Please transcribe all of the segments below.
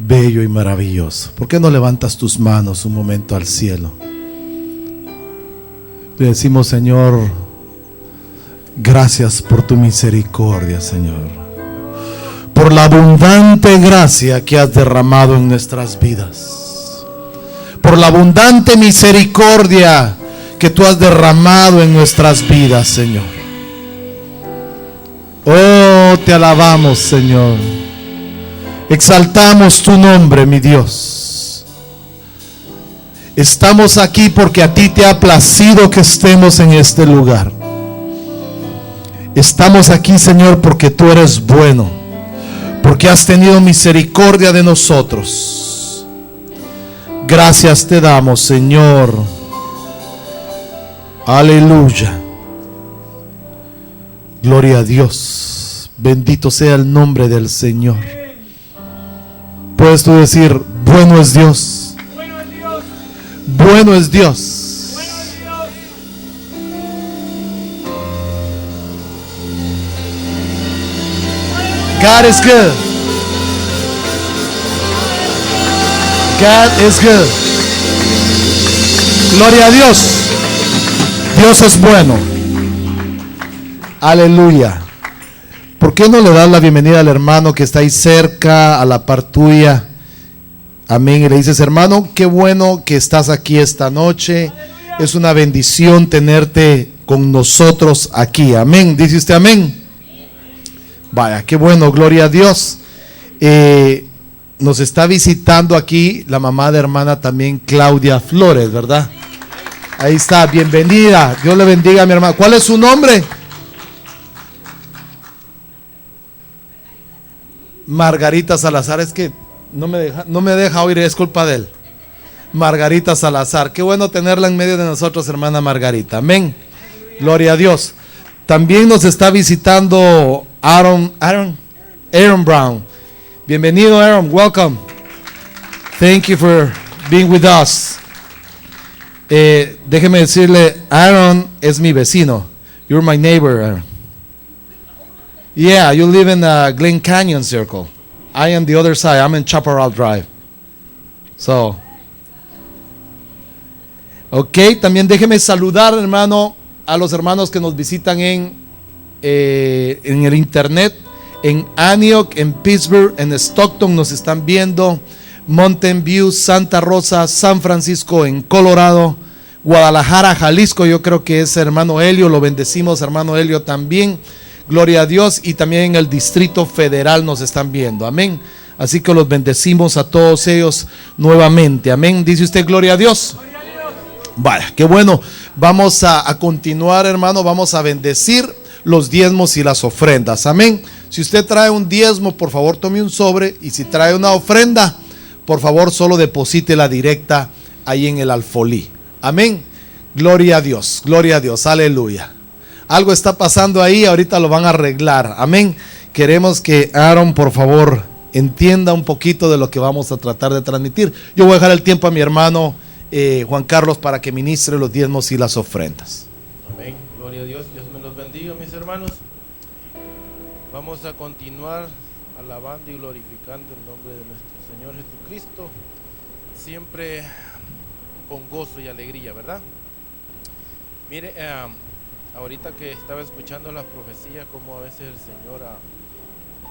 bello y maravilloso. ¿Por qué no levantas tus manos un momento al cielo? Le decimos: Señor, gracias por tu misericordia, Señor, por la abundante gracia que has derramado en nuestras vidas, por la abundante misericordia que tú has derramado en nuestras vidas, Señor. Oh, te alabamos, Señor. Exaltamos tu nombre, mi Dios. Estamos aquí porque a ti te ha placido que estemos en este lugar. Estamos aquí, Señor, porque tú eres bueno, porque has tenido misericordia de nosotros. Gracias te damos, Señor. Aleluya. Gloria a Dios. Bendito sea el nombre del Señor. Puedes tú decir: bueno es Dios. Bueno es Dios. God is good. God is good. Gloria a Dios. Dios es bueno. Aleluya. ¿Por qué no le das la bienvenida al hermano que está ahí cerca, a la par tuya? Amén. Y le dices: hermano, qué bueno que estás aquí esta noche. Es una bendición tenerte con nosotros aquí. Amén. ¿Dice usted amén? Vaya, qué bueno, gloria a Dios. Nos está visitando aquí la mamá de hermana también, Claudia Flores, ¿verdad? Ahí está, bienvenida. Dios le bendiga a mi hermana. ¿Cuál es su nombre? Margarita Salazar. Es que no me deja oír, es culpa de él. Margarita Salazar. Qué bueno tenerla en medio de nosotros, hermana Margarita. Amén. Gloria a Dios. También nos está visitando Aaron Brown. Bienvenido, Aaron. Welcome. Thank you for being with us. Déjeme decirle, Aaron es mi vecino. You're my neighbor, Aaron. Yeah, you live in Glen Canyon Circle. I am the other side. I'm in Chaparral Drive. So, ok, también déjeme saludar, hermano, a los hermanos que nos visitan en el internet, en Antioch, en Pittsburgh, en Stockton nos están viendo, Mountain View, Santa Rosa, San Francisco, en Colorado, Guadalajara, Jalisco. Yo creo que es hermano Helio, lo bendecimos, hermano Helio, también. Gloria a Dios. Y también en el Distrito Federal nos están viendo. Amén. Así que los bendecimos a todos ellos nuevamente. Amén. Dice usted gloria a Dios. Vaya, qué bueno. Vamos a continuar, hermano. Vamos a bendecir los diezmos y las ofrendas. Amén. Si usted trae un diezmo, por favor tome un sobre. Y si trae una ofrenda, por favor solo deposítela directa ahí en el alfolí. Amén. Gloria a Dios. Gloria a Dios. Aleluya. Algo está pasando ahí, ahorita lo van a arreglar. Amén. Queremos que Aaron, por favor, entienda un poquito de lo que vamos a tratar de transmitir. Yo voy a dejar el tiempo a mi hermano Juan Carlos para que ministre los diezmos y las ofrendas. Amén. Gloria a Dios. Dios me los bendiga, mis hermanos. Vamos a continuar alabando y glorificando el nombre de nuestro Señor Jesucristo, siempre con gozo y alegría, ¿verdad? Mire, ahorita que estaba escuchando las profecías, como a veces el Señor,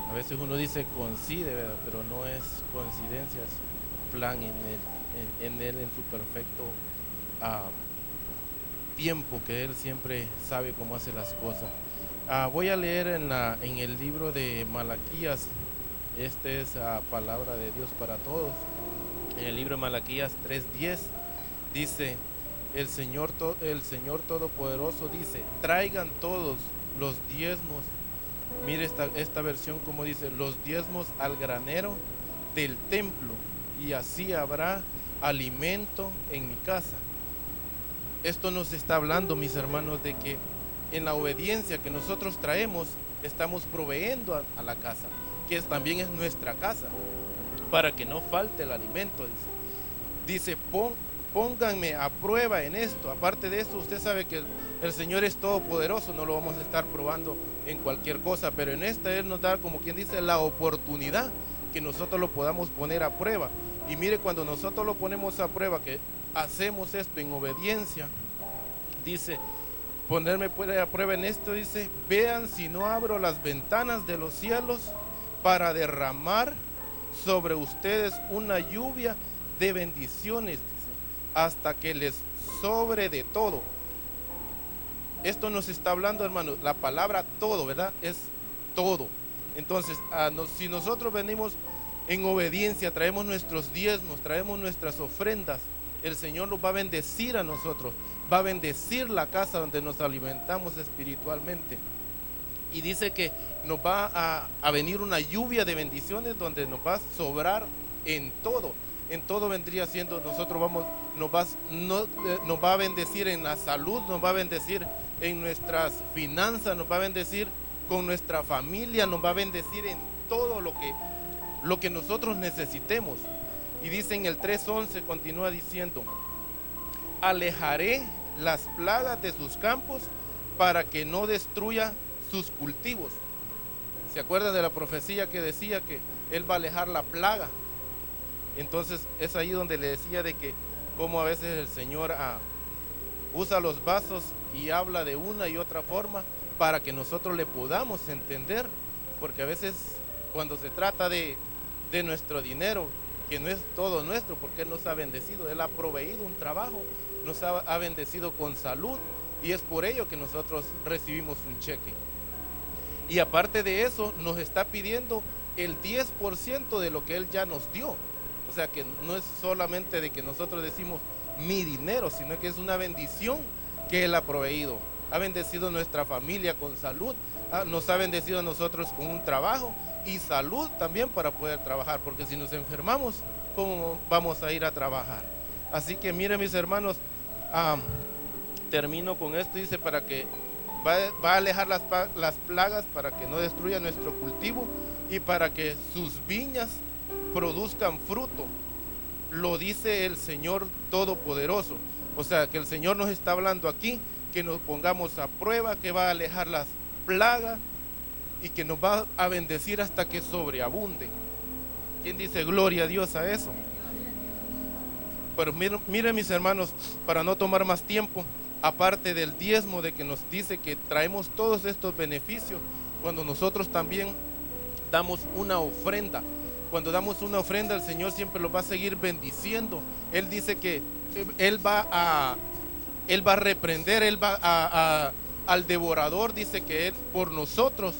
a veces uno dice coincide, ¿verdad? Pero no es coincidencia, es plan en Él, en su perfecto tiempo, que Él siempre sabe cómo hace las cosas. Voy a leer en el libro de Malaquías. Esta es palabra de Dios para todos. En el libro de Malaquías 3:10 dice: el Señor Todopoderoso dice: traigan todos los diezmos. Mire esta versión como dice: los diezmos al granero del templo, y así habrá alimento en mi casa. Esto nos está hablando, mis hermanos, de que en la obediencia que nosotros traemos, estamos proveyendo a la casa, que también es nuestra casa, para que no falte el alimento. Dice, pónganme a prueba en esto. Aparte de esto, usted sabe que el Señor es todopoderoso, no lo vamos a estar probando en cualquier cosa, pero en esta Él nos da, como quien dice, la oportunidad que nosotros lo podamos poner a prueba. Y mire, cuando nosotros lo ponemos a prueba, que hacemos esto en obediencia, dice, ponerme a prueba en esto, dice, vean si no abro las ventanas de los cielos para derramar sobre ustedes una lluvia de bendiciones, dice, hasta que les sobre de todo. Esto nos está hablando, hermanos, la palabra todo, ¿verdad? Es todo. Entonces, si nosotros venimos en obediencia, traemos nuestros diezmos, traemos nuestras ofrendas, el Señor nos va a bendecir a nosotros, va a bendecir la casa donde nos alimentamos espiritualmente. Y dice que nos va a venir una lluvia de bendiciones donde nos va a sobrar en todo. En todo vendría siendo, nos va a bendecir en la salud, nos va a bendecir en nuestras finanzas, nos va a bendecir con nuestra familia, nos va a bendecir en todo lo que nosotros necesitemos. Y dice en el 3:11, continúa diciendo, alejaré las plagas de sus campos para que no destruya sus cultivos. ¿Se acuerdan de la profecía que decía que Él va a alejar la plaga? Entonces es ahí donde le decía de que como a veces el Señor usa los vasos y habla de una y otra forma para que nosotros le podamos entender, porque a veces cuando se trata de nuestro dinero, que no es todo nuestro, porque Él nos ha bendecido, Él ha proveído un trabajo, nos ha bendecido con salud, y es por ello que nosotros recibimos un cheque. Y aparte de eso, nos está pidiendo el 10% de lo que Él ya nos dio. O sea que no es solamente de que nosotros decimos mi dinero, sino que es una bendición que Él ha proveído. Ha bendecido nuestra familia con salud, nos ha bendecido a nosotros con un trabajo y salud también para poder trabajar, porque si nos enfermamos, ¿cómo vamos a ir a trabajar? Así que miren, mis hermanos, termino con esto, dice, para que va a alejar las plagas para que no destruya nuestro cultivo y para que sus viñas produzcan fruto. Lo dice el Señor Todopoderoso. O sea que el Señor nos está hablando aquí que nos pongamos a prueba, que va a alejar las plagas y que nos va a bendecir hasta que sobreabunde. ¿Quién dice gloria a Dios a eso? Pero miren, mis hermanos, para no tomar más tiempo, aparte del diezmo, de que nos dice que traemos todos estos beneficios, cuando nosotros también damos una ofrenda, cuando damos una ofrenda, el Señor siempre lo va a seguir bendiciendo. Él dice que Él va a reprender, Él va al devorador, dice que Él por nosotros,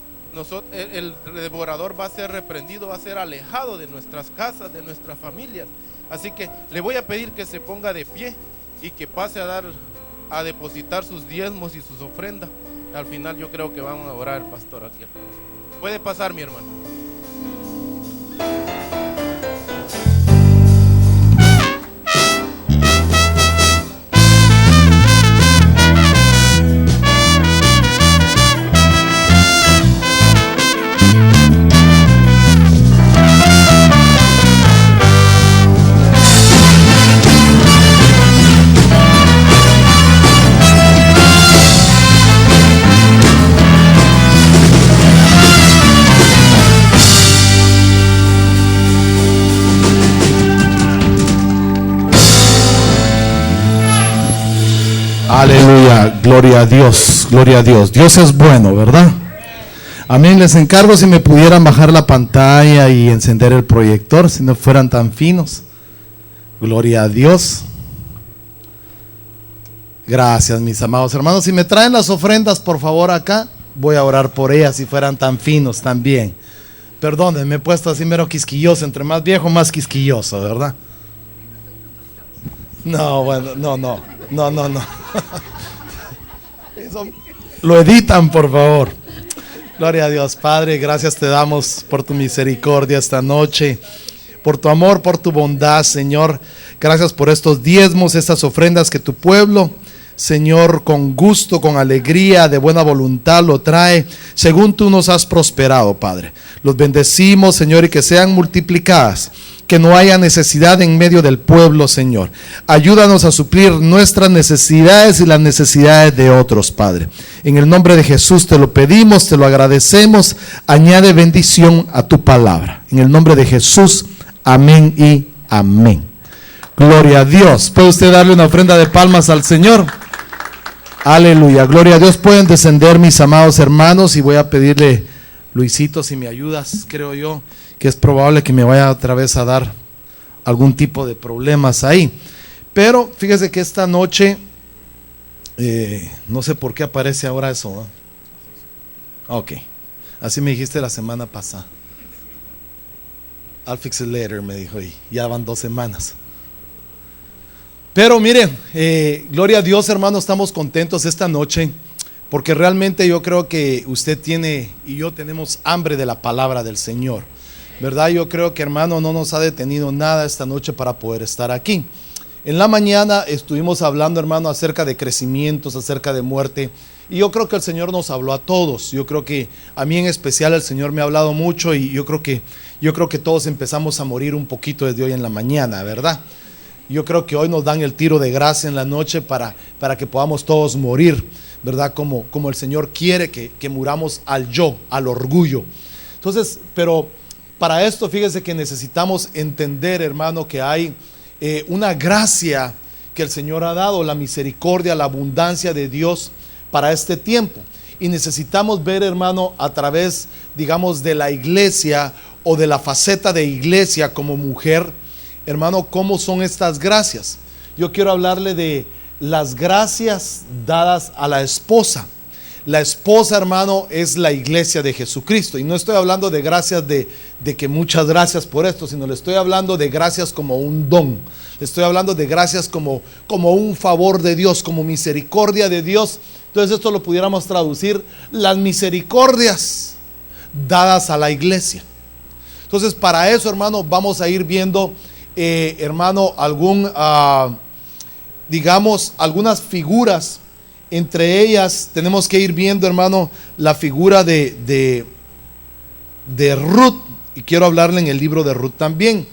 el devorador va a ser reprendido, va a ser alejado de nuestras casas, de nuestras familias. Así que le voy a pedir que se ponga de pie y que pase a depositar sus diezmos y sus ofrendas. Al final yo creo que vamos a orar, pastor, aquí. Puede pasar, mi hermano. Aleluya, gloria a Dios, gloria a Dios. Dios es bueno, ¿verdad? Amén. Les encargo si me pudieran bajar la pantalla y encender el proyector, si no fueran tan finos. Gloria a Dios. Gracias, mis amados hermanos. Si me traen las ofrendas, por favor, acá, voy a orar por ellas, si fueran tan finos también. Perdón, me he puesto así mero quisquilloso. Entre más viejo, más quisquilloso, ¿verdad? No, bueno, no. Eso lo editan, por favor. Gloria a Dios. Padre, gracias te damos por tu misericordia esta noche, por tu amor, por tu bondad, Señor. Gracias por estos diezmos, estas ofrendas que tu pueblo, Señor, con gusto, con alegría, de buena voluntad lo trae, según tú nos has prosperado, Padre. Los bendecimos, Señor, y que sean multiplicadas que no haya necesidad en medio del pueblo, Señor. Ayúdanos a suplir nuestras necesidades y las necesidades de otros, Padre. En el nombre de Jesús te lo pedimos, te lo agradecemos. Añade bendición a tu palabra. En el nombre de Jesús, amén y amén. Gloria a Dios. ¿Puede usted darle una ofrenda de palmas al Señor? Aleluya, gloria a Dios. Pueden descender, mis amados hermanos, y voy a pedirle, Luisito, si me ayudas. Creo yo que es probable que me vaya otra vez a dar algún tipo de problemas ahí. Pero fíjese que esta noche, no sé por qué aparece ahora eso, ¿no? Ok, así me dijiste la semana pasada. I'll fix it later, me dijo, y ya van 2 semanas. Pero miren, gloria a Dios, hermanos, estamos contentos esta noche, porque realmente yo creo que usted tiene y yo tenemos hambre de la palabra del Señor, ¿verdad? Yo creo que, hermano, no nos ha detenido nada esta noche para poder estar aquí. En la mañana estuvimos hablando, hermano, acerca de crecimientos, acerca de muerte, y yo creo que el Señor nos habló a todos. Yo creo que a mí en especial el Señor me ha hablado mucho, y yo creo que todos empezamos a morir un poquito desde hoy en la mañana, ¿verdad? Yo creo que hoy nos dan el tiro de gracia en la noche para que podamos todos morir, ¿verdad? Como el Señor quiere que muramos al yo, al orgullo. Entonces, pero para esto, fíjese que necesitamos entender, hermano, que hay una gracia que el Señor ha dado, la misericordia, la abundancia de Dios para este tiempo. Y necesitamos ver, hermano, a través, digamos, de la iglesia o de la faceta de iglesia como mujer, hermano, cómo son estas gracias. Yo quiero hablarle de las gracias dadas a la esposa. La esposa, hermano, es la iglesia de Jesucristo. Y no estoy hablando de gracias de que muchas gracias por esto, sino le estoy hablando de gracias como un don. Le estoy hablando de gracias como un favor de Dios, como misericordia de Dios. Entonces esto lo pudiéramos traducir, las misericordias dadas a la iglesia. Entonces para eso, hermano, vamos a ir viendo, hermano, digamos, algunas figuras. Entre ellas tenemos que ir viendo, hermano, la figura de Ruth, y quiero hablarle en el libro de Ruth también.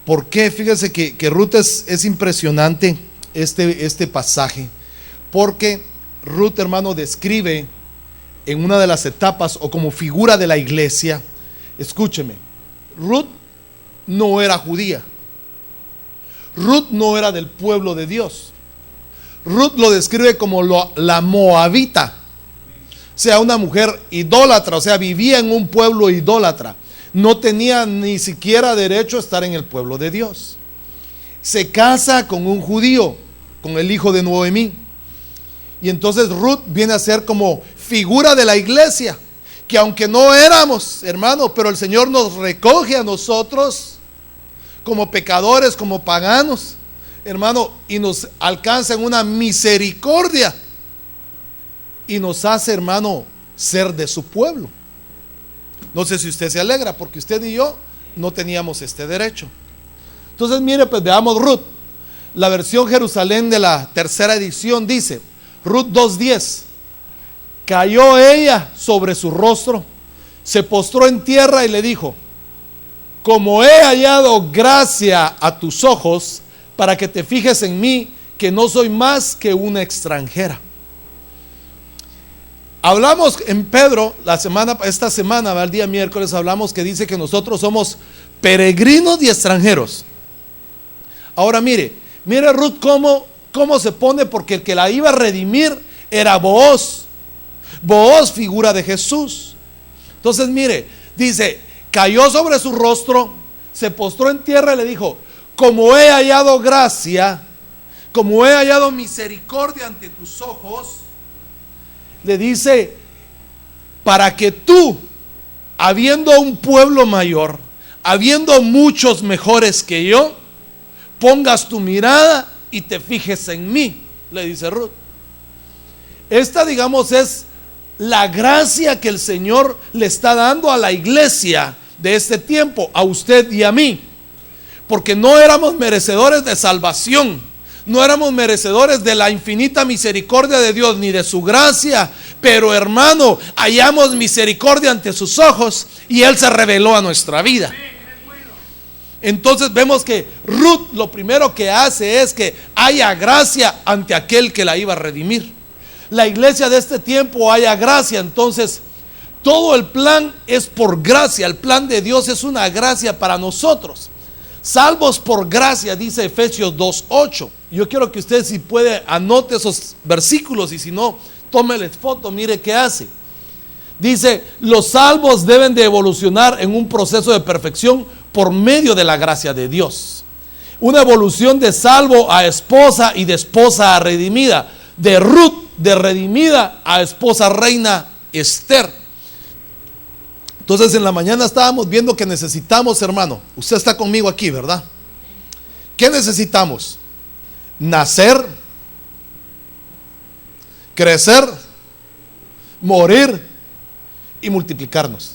¿Por qué? Fíjese que Ruth es impresionante este pasaje, porque Ruth, hermano, describe en una de las etapas o como figura de la iglesia. Escúcheme, Ruth no era judía, Ruth no era del pueblo de Dios. Ruth lo describe como la moabita, o sea, una mujer idólatra, o sea, vivía en un pueblo idólatra, no tenía ni siquiera derecho a estar en el pueblo de Dios. Se casa con un judío, con el hijo de Noemí, y entonces Ruth viene a ser como figura de la iglesia, que aunque no éramos, hermano, pero el Señor nos recoge a nosotros como pecadores, como paganos, hermano, y nos alcanza en una misericordia y nos hace, hermano, ser de su pueblo. No sé si usted se alegra, porque usted y yo no teníamos este derecho. Entonces, mire, pues veamos Ruth. La versión Jerusalén de la tercera edición dice, Ruth 2:10, cayó ella sobre su rostro, se postró en tierra y le dijo, como he hallado gracia a tus ojos, para que te fijes en mí, que no soy más que una extranjera. Hablamos en Pedro esta semana, el día miércoles, hablamos que dice que nosotros somos peregrinos y extranjeros. Ahora mire Ruth cómo se pone, porque el que la iba a redimir era Booz, figura de Jesús. Entonces mire, dice, cayó sobre su rostro, se postró en tierra y le dijo, como he hallado gracia, como he hallado misericordia ante tus ojos, le dice, para que tú, habiendo un pueblo mayor, habiendo muchos mejores que yo, pongas tu mirada y te fijes en mí, le dice Ruth. Esta, digamos, es la gracia que el Señor le está dando a la iglesia de este tiempo, a usted y a mí. Porque no éramos merecedores de salvación, no éramos merecedores de la infinita misericordia de Dios, ni de su gracia, pero hermano, hallamos misericordia ante sus ojos y Él se reveló a nuestra vida. Entonces vemos que Ruth lo primero que hace es que haya gracia ante aquel que la iba a redimir. La iglesia de este tiempo haya gracia. Entonces todo el plan es por gracia. El plan de Dios es una gracia para nosotros. Salvos por gracia, dice Efesios 2:8. Yo quiero que usted, si puede, anote esos versículos, y si no, tómeles foto, mire qué hace. Dice: los salvos deben de evolucionar en un proceso de perfección por medio de la gracia de Dios. Una evolución de salvo a esposa y de esposa a redimida. De Ruth, de redimida, a esposa reina Esther. Entonces en la mañana estábamos viendo que necesitamos, hermano, usted está conmigo aquí, ¿verdad? ¿Qué necesitamos? Nacer, crecer, morir y multiplicarnos.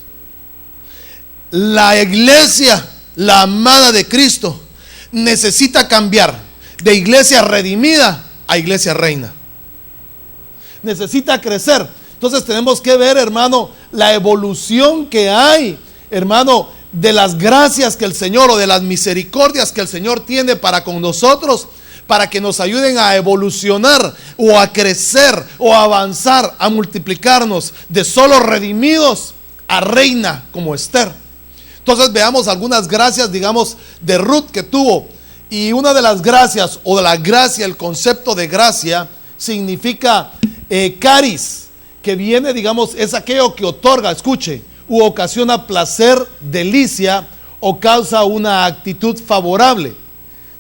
La iglesia, la amada de Cristo, necesita cambiar de iglesia redimida a iglesia reina. Necesita crecer. Entonces tenemos que ver, hermano, la evolución que hay, hermano, de las gracias que el Señor, o de las misericordias que el Señor tiene para con nosotros, para que nos ayuden a evolucionar o a crecer o a avanzar, a multiplicarnos de solo redimidos a reina como Esther. Entonces veamos algunas gracias, digamos, de Ruth que tuvo. Y una de las gracias, o de la gracia, el concepto de gracia significa caris, que viene, digamos, es aquello que otorga, escuche, u ocasiona placer, delicia, o causa una actitud favorable.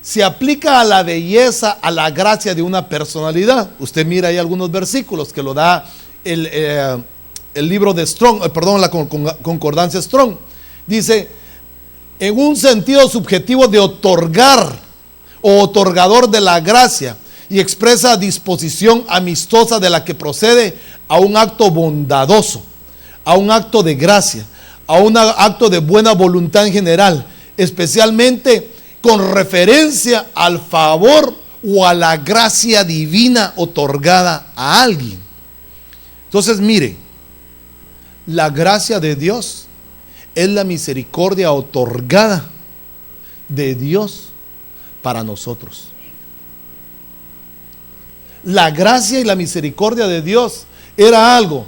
Se aplica a la belleza, a la gracia de una personalidad. Usted mira ahí algunos versículos que lo da el libro de Strong, la concordancia Strong. Dice: en un sentido subjetivo de otorgar, o otorgador de la gracia, y expresa disposición amistosa de la que procede a un acto bondadoso, a un acto de gracia, a un acto de buena voluntad en general, especialmente con referencia al favor o a la gracia divina otorgada a alguien. Entonces mire, la gracia de Dios es la misericordia otorgada de Dios para nosotros. La gracia y la misericordia de Dios era algo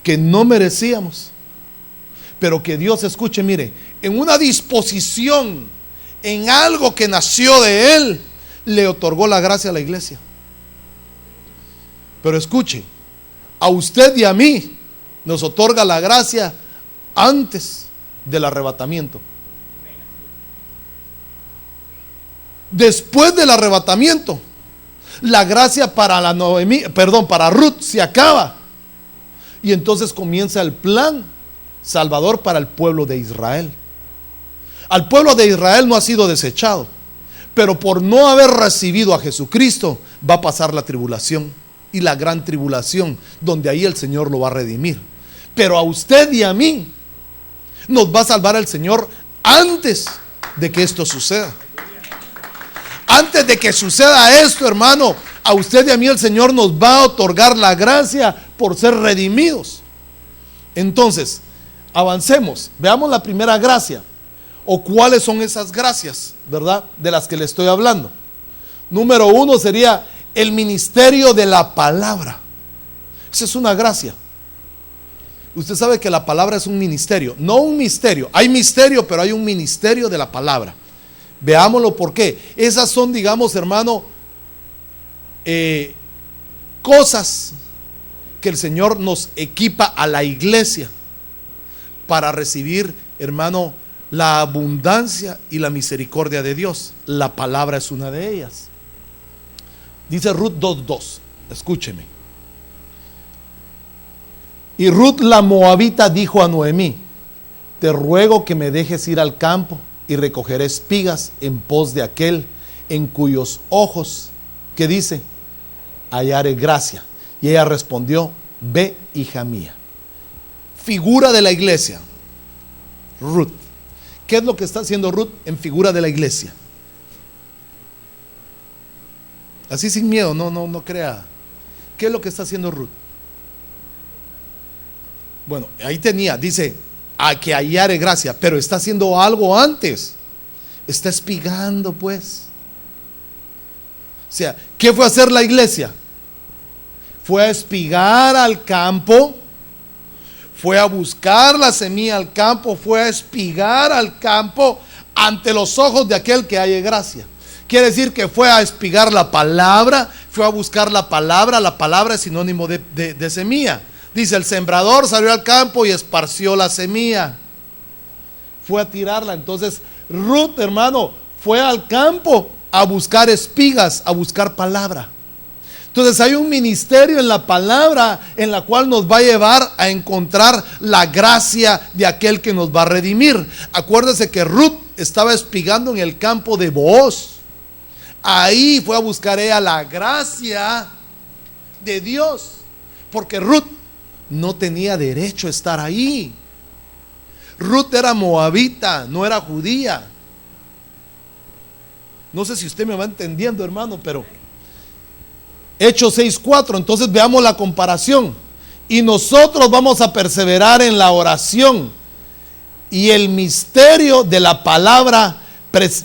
que no merecíamos, pero que Dios, escuche, mire, en una disposición, en algo que nació de Él, le otorgó la gracia a la iglesia. Pero escuche, a usted y a mí nos otorga la gracia antes del arrebatamiento. Después del arrebatamiento, la gracia para para Ruth se acaba, y entonces comienza el plan salvador para el pueblo de Israel. Al pueblo de Israel no ha sido desechado, pero por no haber recibido a Jesucristo va a pasar la tribulación, y la gran tribulación, donde ahí el Señor lo va a redimir. Pero a usted y a mí nos va a salvar el Señor antes de que esto suceda. Antes de que suceda esto, hermano, a usted y a mí el Señor nos va a otorgar la gracia por ser redimidos. Entonces, avancemos, veamos la primera gracia, o cuáles son esas gracias, ¿verdad?, de las que le estoy hablando. Número 1 sería el ministerio de la palabra. Esa es una gracia. Usted sabe que la palabra es un ministerio, no un misterio. Hay misterio, pero hay un ministerio de la palabra. Veámoslo por qué. Esas son, digamos, hermano, cosas que el Señor nos equipa a la iglesia para recibir, hermano, la abundancia y la misericordia de Dios. La palabra es una de ellas. Dice Ruth 2:2, escúcheme. Y Ruth la moabita dijo a Noemí: te ruego que me dejes ir al campo y recoger espigas en pos de aquel en cuyos ojos, ¿qué dice?, hallaré gracia. Y ella respondió: ve, hija mía. Figura de la iglesia, Ruth. ¿Qué es lo que está haciendo Ruth en figura de la iglesia? Así sin miedo, no crea. ¿Qué es lo que está haciendo Ruth? Bueno, ahí tenía, dice, a que hallare gracia, pero está haciendo algo antes. Está espigando, pues. O sea, ¿qué fue a hacer la iglesia? Fue a espigar al campo, fue a buscar la semilla al campo, fue a espigar al campo ante los ojos de aquel que haya gracia. Quiere decir que fue a espigar la palabra, fue a buscar la palabra es sinónimo de semilla. Dice, el sembrador salió al campo y esparció la semilla. Fue a tirarla. Entonces Ruth, hermano, fue al campo a buscar espigas, a buscar palabra. Entonces hay un ministerio en la palabra en la cual nos va a llevar a encontrar la gracia de aquel que nos va a redimir. Acuérdese que Ruth estaba espigando en el campo de Booz. Ahí fue a buscar ella la gracia de Dios, porque Ruth no tenía derecho a estar ahí. Ruth era moabita, no era judía. No sé si usted me va entendiendo, hermano, pero Hechos 6:4, entonces veamos la comparación. Y nosotros vamos a perseverar en la oración y el misterio de la palabra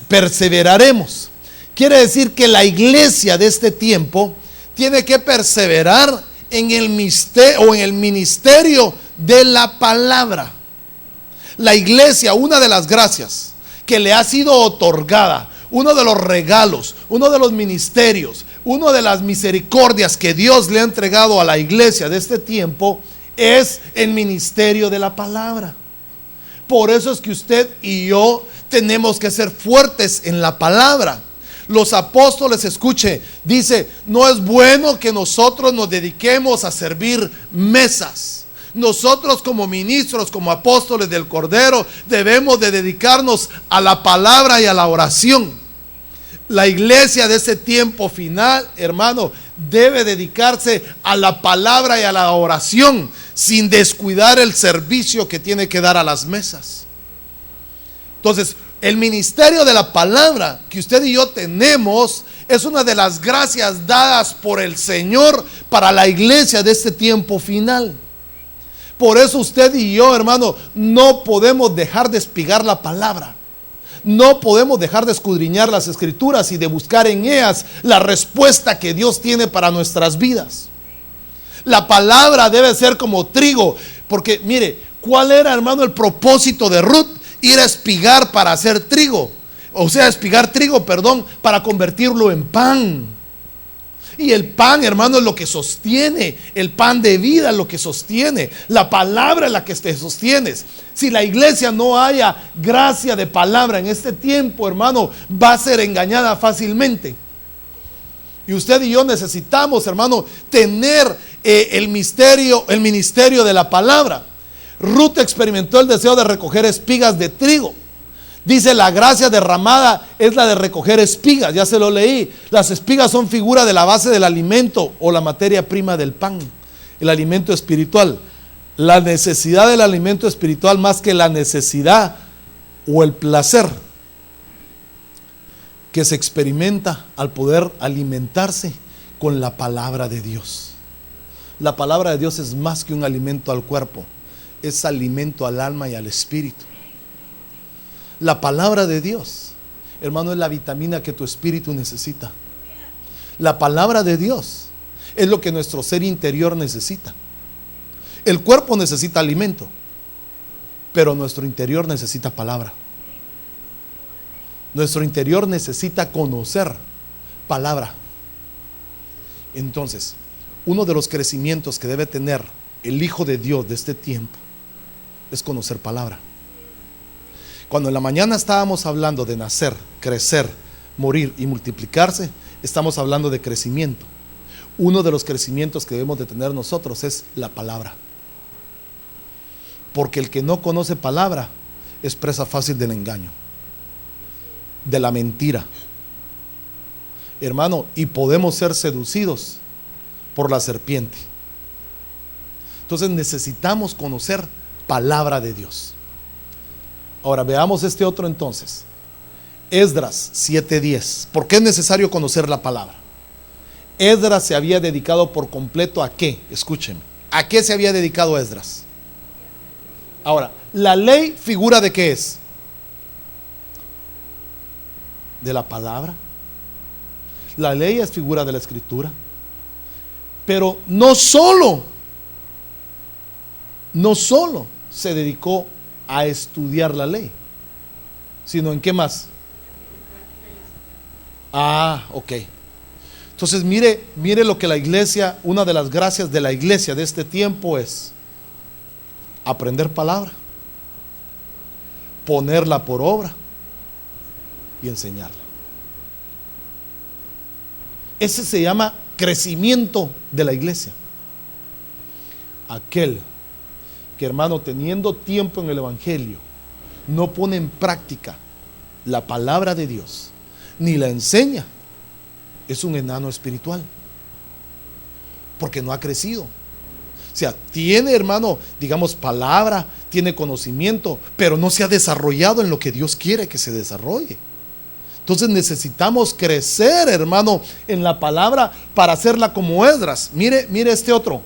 perseveraremos. Quiere decir que la iglesia de este tiempo tiene que perseverar en el misterio o en el ministerio de la palabra. La iglesia, una de las gracias que le ha sido otorgada, uno de los regalos, uno de los ministerios, una de las misericordias que Dios le ha entregado a la iglesia de este tiempo es el ministerio de la palabra. Por eso es que usted y yo tenemos que ser fuertes en la palabra. Los apóstoles, escuche, dice, no es bueno que nosotros nos dediquemos a servir mesas. Nosotros como ministros, como apóstoles del Cordero, debemos de dedicarnos a la palabra y a la oración. La iglesia de ese tiempo final, hermano, debe dedicarse a la palabra y a la oración, sin descuidar el servicio que tiene que dar a las mesas. Entonces, el ministerio de la palabra que usted y yo tenemos es una de las gracias dadas por el Señor para la iglesia de este tiempo final. Por eso usted y yo, hermano, no podemos dejar de espigar la palabra. No podemos dejar de escudriñar las escrituras y de buscar en ellas la respuesta que Dios tiene para nuestras vidas. La palabra debe ser como trigo, porque mire, ¿cuál era, hermano, el propósito de Ruth? Ir a espigar para hacer trigo, o sea, espigar trigo, para convertirlo en pan. Y el pan, hermano, es lo que sostiene. El pan de vida es lo que sostiene. La palabra es la que te sostiene. Si la iglesia no haya gracia de palabra en este tiempo, hermano, va a ser engañada fácilmente. Y usted y yo necesitamos, hermano, tener el ministerio de la palabra. Ruth experimentó el deseo de recoger espigas de trigo. Dice, la gracia derramada es la de recoger espigas. Ya se lo leí. Las espigas son figura de la base del alimento o la materia prima del pan, el alimento espiritual. La necesidad del alimento espiritual más que la necesidad o el placer que se experimenta al poder alimentarse con la palabra de Dios. La palabra de Dios es más que un alimento al cuerpo, es alimento al alma y al espíritu. La palabra de Dios, hermano, es la vitamina que tu espíritu necesita. La palabra de Dios es lo que nuestro ser interior necesita. El cuerpo necesita alimento, pero nuestro interior necesita palabra. Nuestro interior necesita conocer palabra. Entonces, uno de los crecimientos que debe tener el Hijo de Dios de este tiempo es conocer palabra. Cuando en la mañana estábamos hablando de nacer, crecer, morir y multiplicarse, estamos hablando de crecimiento. Uno de los crecimientos que debemos de tener nosotros es la palabra. Porque el que no conoce palabra es presa fácil del engaño, de la mentira. Hermano, y podemos ser seducidos por la serpiente. Entonces necesitamos conocer palabra de Dios. Ahora veamos este otro entonces. Esdras 7:10. ¿Por qué es necesario conocer la palabra? Esdras se había dedicado por completo ¿a qué? Escúcheme. ¿A qué se había dedicado Esdras? Ahora, la ley figura de qué es. de la palabra. La ley es figura de la escritura. Pero no solo se dedicó a estudiar la ley, sino en qué más. Ok. Entonces mire lo que la iglesia, una de las gracias de la iglesia de este tiempo es aprender palabra, ponerla por obra y enseñarla. Ese se llama crecimiento de la iglesia. Aquel que, hermano, teniendo tiempo en el evangelio, no pone en práctica la palabra de Dios, ni la enseña, es un enano espiritual, porque no ha crecido. O sea, tiene, hermano, digamos, palabra, tiene conocimiento, pero no se ha desarrollado en lo que Dios quiere que se desarrolle. Entonces necesitamos crecer, hermano, en la palabra para hacerla como Esdras. Mire este otro.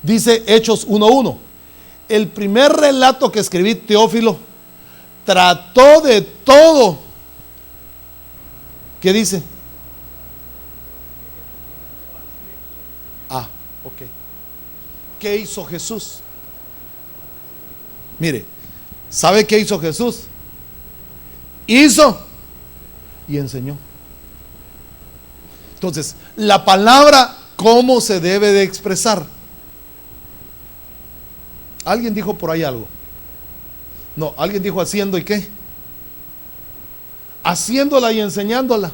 Dice Hechos 1:1. El primer relato que escribí, Teófilo, trató de todo. ¿Qué dice? Ok. ¿Qué hizo Jesús? Mire, ¿sabe qué hizo Jesús? Hizo y enseñó. Entonces, la palabra, ¿cómo se debe de expresar? Alguien dijo por ahí algo. No, alguien dijo haciendo y qué. Haciéndola y enseñándola.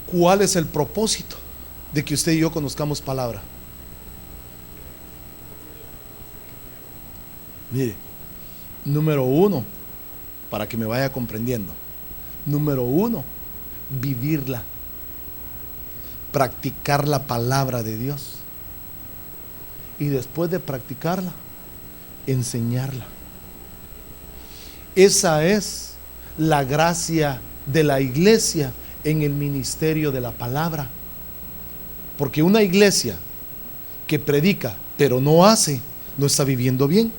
¿Cuál es el propósito de que usted y yo conozcamos palabra? Mire, número uno, para que me vaya comprendiendo. Número uno, vivirla, practicar la palabra de Dios. Y después de practicarla, enseñarla. Esa es la gracia de la iglesia en el ministerio de la palabra. Porque una iglesia que predica pero no hace, no está viviendo bien.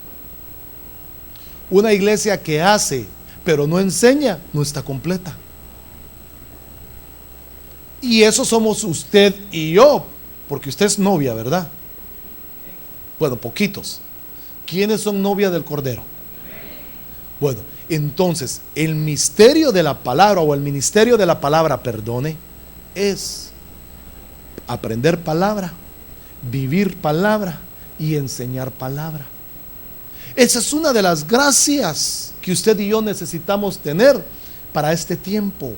Una iglesia que hace pero no enseña, no está completa. Y eso somos usted y yo, porque usted es novia, ¿verdad? Bueno, poquitos. ¿Quiénes son novia del Cordero? Bueno, entonces el misterio de la palabra, o el ministerio de la palabra, perdone, es aprender palabra, vivir palabra y enseñar palabra. Esa es una de las gracias que usted y yo necesitamos tener para este tiempo.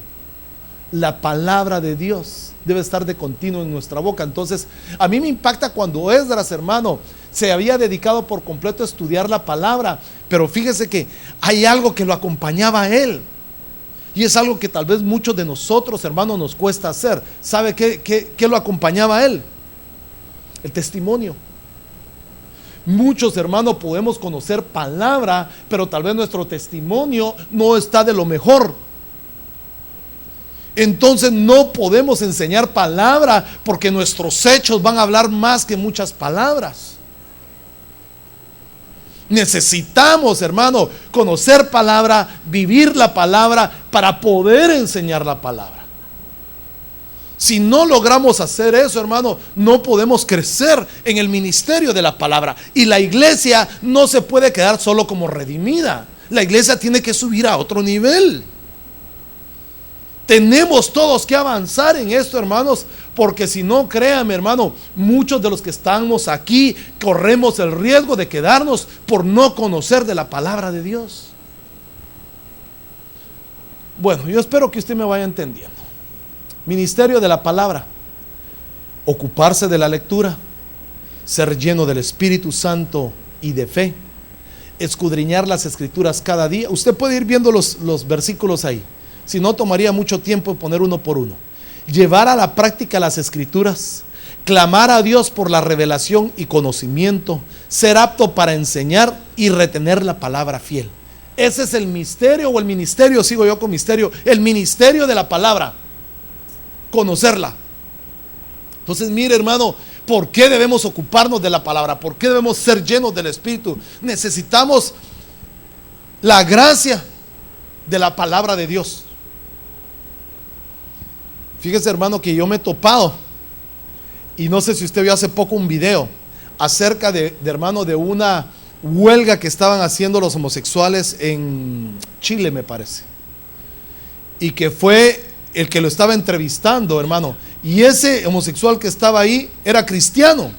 La palabra de Dios debe estar de continuo en nuestra boca. Entonces, a mí me impacta cuando Esdras, hermano, se había dedicado por completo a estudiar la palabra, pero fíjese que hay algo que lo acompañaba a él, y es algo que tal vez muchos de nosotros, hermanos, nos cuesta hacer. ¿Sabe qué lo acompañaba a él? El testimonio. Muchos, hermanos, podemos conocer palabra, pero tal vez nuestro testimonio no está de lo mejor. Entonces no podemos enseñar palabra, porque nuestros hechos van a hablar más que muchas palabras. Necesitamos, hermano, conocer palabra, vivir la palabra para poder enseñar la palabra. Si no logramos hacer eso, hermano, no podemos crecer en el ministerio de la palabra. Y la iglesia no se puede quedar solo como redimida. La iglesia tiene que subir a otro nivel. Tenemos todos que avanzar en esto, hermanos, porque si no, créame, hermano, muchos de los que estamos aquí corremos el riesgo de quedarnos por no conocer de la palabra de Dios. Bueno, yo espero que usted me vaya entendiendo. Ministerio de la palabra: ocuparse de la lectura, ser lleno del Espíritu Santo y de fe, escudriñar las escrituras cada día. Usted puede ir viendo los versículos ahí. Si no, tomaría mucho tiempo poner uno por uno. Llevar a la práctica las escrituras, clamar a Dios por la revelación y conocimiento, ser apto para enseñar y retener la palabra fiel. Ese es el misterio, o el ministerio, sigo yo con misterio, el ministerio de la palabra, conocerla. Entonces, mire, hermano, ¿por qué debemos ocuparnos de la palabra? ¿Por qué debemos ser llenos del Espíritu? Necesitamos la gracia de la palabra de Dios. Fíjese, hermano, que yo me he topado, y no sé si usted vio hace poco un video acerca hermano, de una huelga que estaban haciendo los homosexuales en Chile, me parece, y que fue el que lo estaba entrevistando, hermano, y ese homosexual que estaba ahí era cristiano.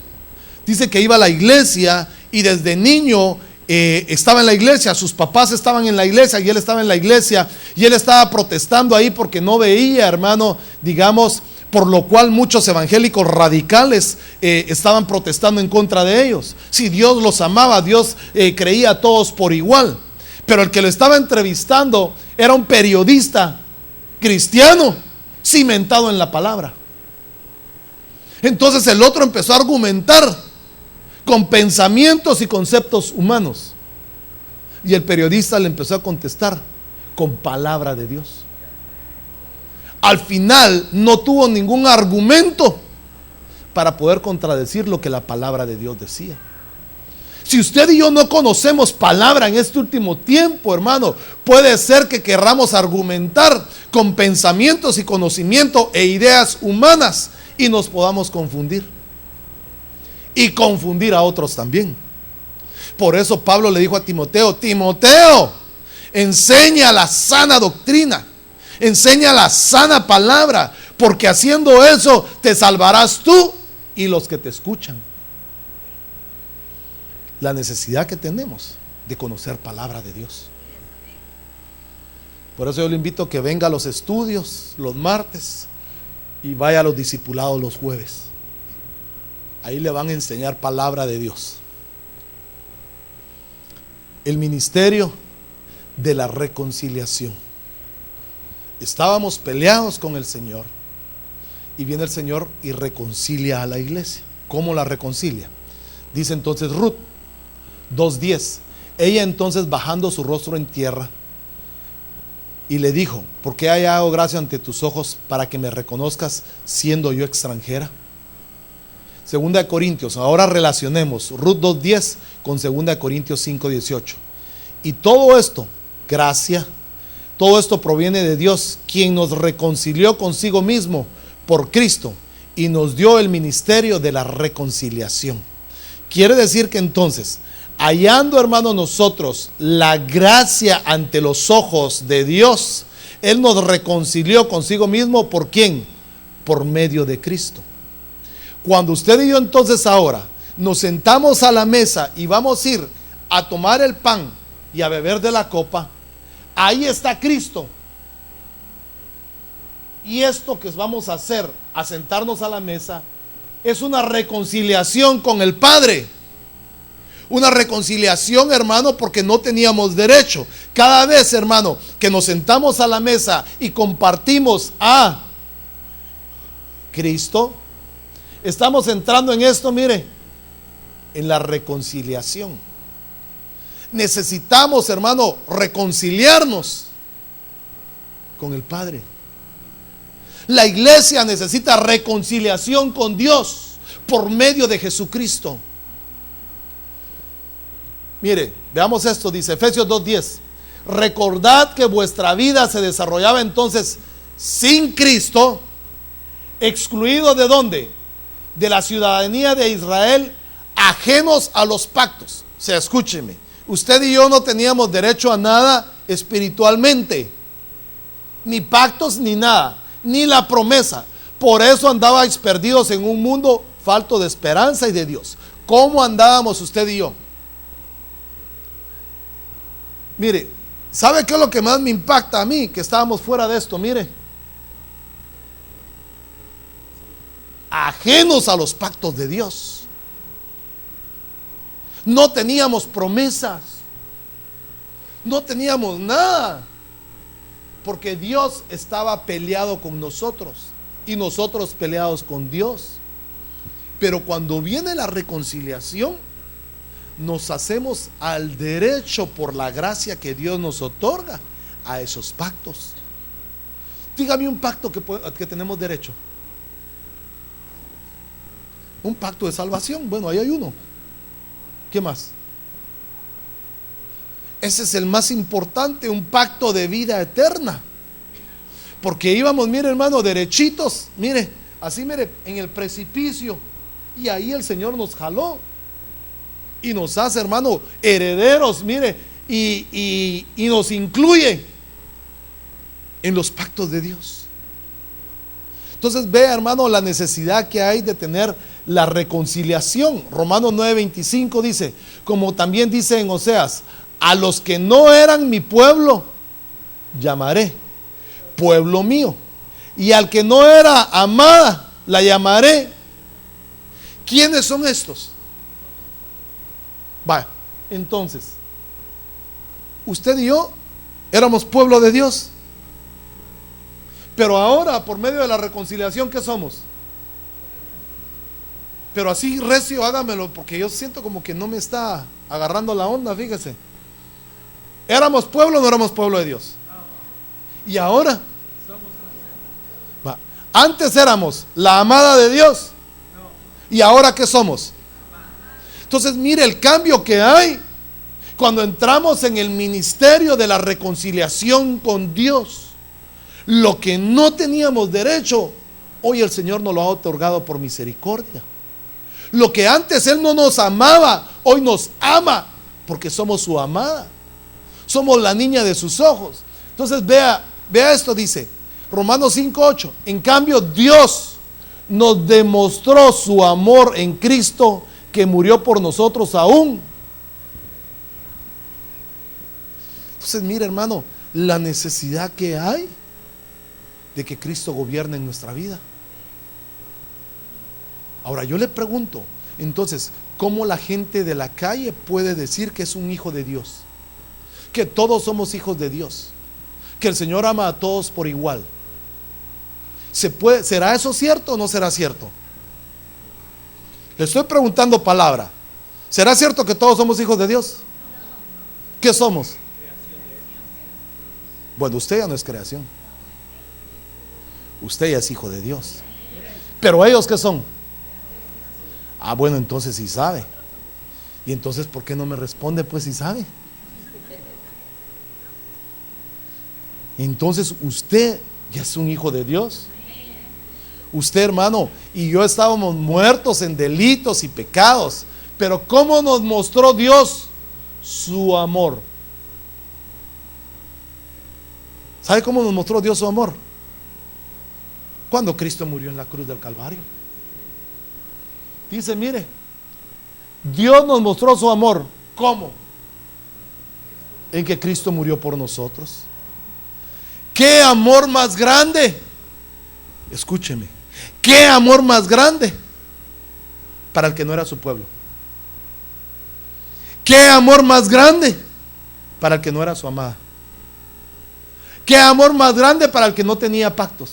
Dice que iba a la iglesia y desde niño estaba en la iglesia, sus papás estaban en la iglesia y él estaba en la iglesia, y él estaba protestando ahí porque no veía, hermano, digamos, por lo cual muchos evangélicos radicales estaban protestando en contra de ellos. Si Dios los amaba, Dios creía a todos por igual, pero el que lo estaba entrevistando era un periodista cristiano cimentado en la palabra. Entonces el otro empezó a argumentar con pensamientos y conceptos humanos, y el periodista le empezó a contestar con palabra de Dios. Al final no tuvo ningún argumento para poder contradecir lo que la palabra de Dios decía. Si usted y yo no conocemos palabra en este último tiempo, hermano, puede ser que querramos argumentar con pensamientos y conocimiento e ideas humanas y nos podamos confundir y confundir a otros también. Por eso Pablo le dijo a Timoteo: Timoteo, enseña la sana doctrina, enseña la sana palabra, porque haciendo eso te salvarás tú y los que te escuchan. La necesidad que tenemos de conocer palabra de Dios. Por eso yo le invito a que venga a los estudios los martes y vaya a los discipulados los jueves. Ahí le van a enseñar palabra de Dios. El ministerio de la reconciliación. Estábamos peleados con el Señor, y viene el Señor y reconcilia a la iglesia. ¿Cómo la reconcilia? Dice entonces Ruth 2:10: ella entonces, bajando su rostro en tierra, y le dijo: ¿por qué he hallado gracia ante tus ojos para que me reconozcas siendo yo extranjera? Segunda de Corintios, ahora relacionemos Ruth 2:10 con Segunda de Corintios 5:18. Y todo esto, gracia, todo esto proviene de Dios, quien nos reconcilió consigo mismo por Cristo y nos dio el ministerio de la reconciliación. Quiere decir que entonces, hallando, hermano, nosotros la gracia ante los ojos de Dios, Él nos reconcilió consigo mismo. ¿Por quién? Por medio de Cristo. Cuando usted y yo entonces ahora nos sentamos a la mesa y vamos a ir a tomar el pan y a beber de la copa, ahí está Cristo. Y esto que vamos a hacer, a sentarnos a la mesa, es una reconciliación con el Padre. Una reconciliación, hermano, porque no teníamos derecho. Cada vez, hermano, que nos sentamos a la mesa y compartimos a Cristo, estamos entrando en esto, mire, en la reconciliación. Necesitamos, hermano, reconciliarnos con el Padre. La iglesia necesita reconciliación con Dios por medio de Jesucristo. Mire, veamos esto, dice Efesios 2:10: recordad que vuestra vida se desarrollaba entonces sin Cristo, excluido ¿de dónde? De la ciudadanía de Israel, ajenos a los pactos. O sea, escúcheme, usted y yo no teníamos derecho a nada espiritualmente, ni pactos ni nada, ni la promesa. Por eso andabais perdidos en un mundo falto de esperanza y de Dios. ¿Cómo andábamos usted y yo? Mire, ¿sabe qué es lo que más me impacta a mí? Que estábamos fuera de esto, mire. Ajenos a los pactos de Dios. No teníamos promesas. No teníamos nada. Porque Dios estaba peleado con nosotros y nosotros peleados con Dios. Pero cuando viene la reconciliación, nos hacemos al derecho por la gracia que Dios nos otorga a esos pactos. Dígame un pacto que tenemos derecho. Un pacto de salvación. Bueno, ahí hay uno. ¿Qué más? Ese es el más importante, un pacto de vida eterna. Porque íbamos, mire hermano, derechitos, mire, así mire, en el precipicio. Y ahí el Señor nos jaló. Y nos hace, hermano, herederos, mire, y nos incluye en los pactos de Dios. Entonces vea, hermano, la necesidad que hay de tener la reconciliación. Romanos 9:25 dice, como también dice en Oseas, a los que no eran mi pueblo llamaré pueblo mío, y al que no era amada la llamaré. ¿Quiénes son estos? Vaya, entonces usted y yo éramos pueblo de Dios, pero ahora por medio de la reconciliación, ¿qué somos? Pero así recio, hágamelo, porque yo siento como que no me está agarrando la onda. Fíjese, ¿éramos pueblo o no éramos pueblo de Dios? Y ahora, antes éramos la amada de Dios, y ahora ¿qué somos? Entonces mire el cambio que hay cuando entramos en el ministerio de la reconciliación con Dios. Lo que no teníamos derecho, hoy el Señor nos lo ha otorgado por misericordia. Lo que antes Él no nos amaba, hoy nos ama, porque somos su amada, somos la niña de sus ojos. Entonces vea esto, dice Romanos 5:8. En cambio Dios nos demostró su amor en Cristo, que murió por nosotros aún. Entonces mire hermano, la necesidad que hay de que Cristo gobierne en nuestra vida. Ahora yo le pregunto, entonces, ¿cómo la gente de la calle puede decir que es un hijo de Dios? Que todos somos hijos de Dios, que el Señor ama a todos por igual. ¿Será eso cierto o no será cierto? Le estoy preguntando palabra. ¿Será cierto que todos somos hijos de Dios? ¿Qué somos? Bueno, usted ya no es creación. Usted ya es hijo de Dios. Pero ellos, ¿qué son? Ah, bueno, entonces sí sabe. Y entonces, ¿por qué no me responde? Pues sí sabe. Entonces usted ya es un hijo de Dios. Usted, hermano, y yo estábamos muertos en delitos y pecados, pero ¿cómo nos mostró Dios su amor? ¿Sabe cómo nos mostró Dios su amor? Cuando Cristo murió en la cruz del Calvario. Dice, mire, Dios nos mostró su amor. ¿Cómo? En que Cristo murió por nosotros. ¿Qué amor más grande? Escúcheme, ¿qué amor más grande para el que no era su pueblo? ¿Qué amor más grande para el que no era su amada? ¿Qué amor más grande para el que no tenía pactos?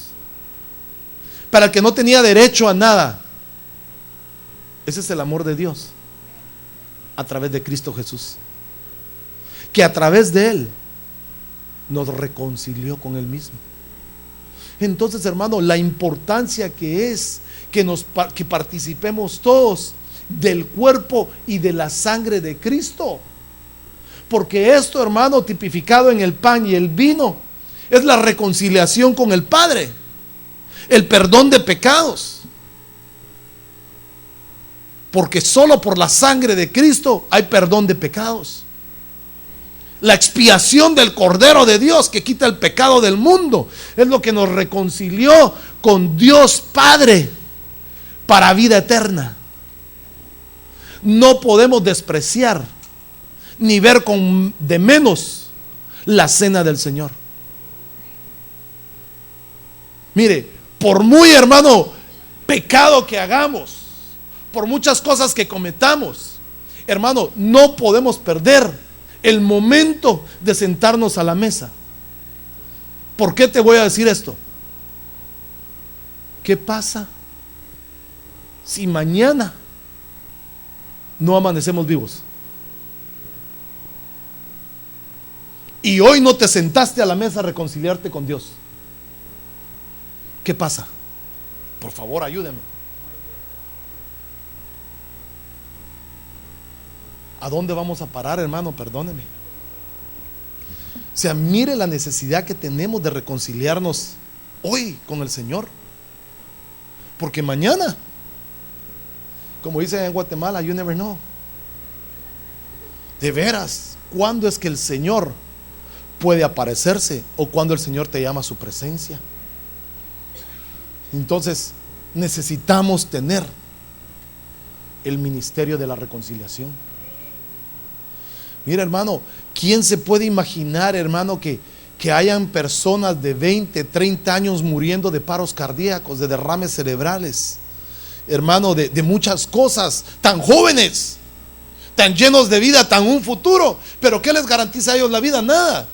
Para el que no tenía derecho a nada. Ese es el amor de Dios a través de Cristo Jesús, que a través de Él nos reconcilió con Él mismo. Entonces, hermano, la importancia que es que participemos todos del cuerpo y de la sangre de Cristo, porque esto, hermano, tipificado en el pan y el vino, es la reconciliación con el Padre, el perdón de pecados, porque solo por la sangre de Cristo hay perdón de pecados. La expiación del Cordero de Dios que quita el pecado del mundo es lo que nos reconcilió con Dios Padre para vida eterna. No podemos despreciar ni ver con de menos la cena del Señor. Mire, por muy, hermano, pecado que hagamos, por muchas cosas que cometamos, hermano, no podemos perder el momento de sentarnos a la mesa. ¿Por qué te voy a decir esto? ¿Qué pasa si mañana no amanecemos vivos? Y hoy no te sentaste a la mesa a reconciliarte con Dios. ¿Qué pasa? Por favor, ayúdeme. ¿A dónde vamos a parar, hermano? Perdóneme. O sea, mire la necesidad que tenemos de reconciliarnos hoy con el Señor. Porque mañana, como dicen en Guatemala, you never know. De veras, ¿cuándo es que el Señor puede aparecerse? O cuando el Señor te llama a su presencia. Entonces, necesitamos tener el ministerio de la reconciliación. Mira, hermano, ¿quién se puede imaginar, hermano, que hayan personas de 20, 30 años muriendo de paros cardíacos, de derrames cerebrales, hermano, de muchas cosas, tan jóvenes, tan llenos de vida, tan un futuro? Pero ¿qué les garantiza a ellos la vida? Nada.